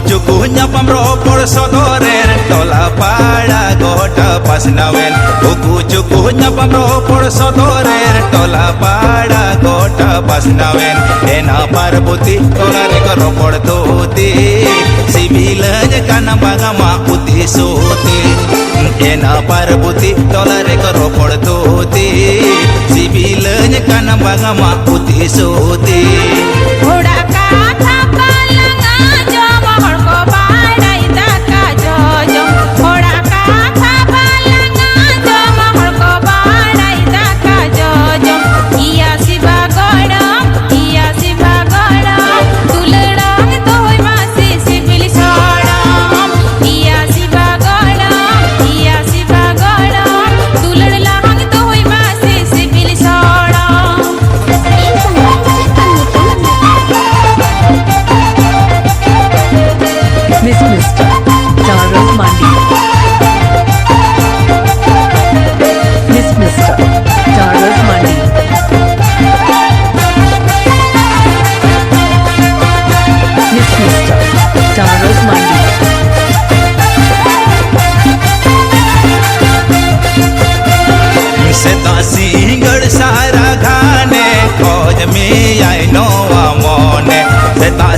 Cukunya pamropor sodorer tola pada gota pas nawen cukunya pamropor sodorer tola pada gota pas nawen ena parbuti tola rekoropor tuti sibilanya kana bagama putih suti ena parbuti tola rekoropor tuti sibilanya kana bagama putih suti udah kata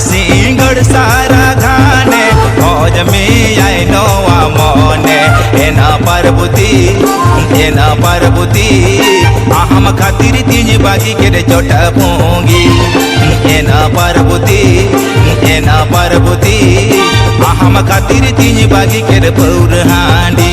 सिंगड़ सारा खाने फौज में आई nova मोने एना परबुती आहम खातिर तीन बागी के चोटा पोंगी एना परबुती आहम खातिर तीन बागी के पौर हांडी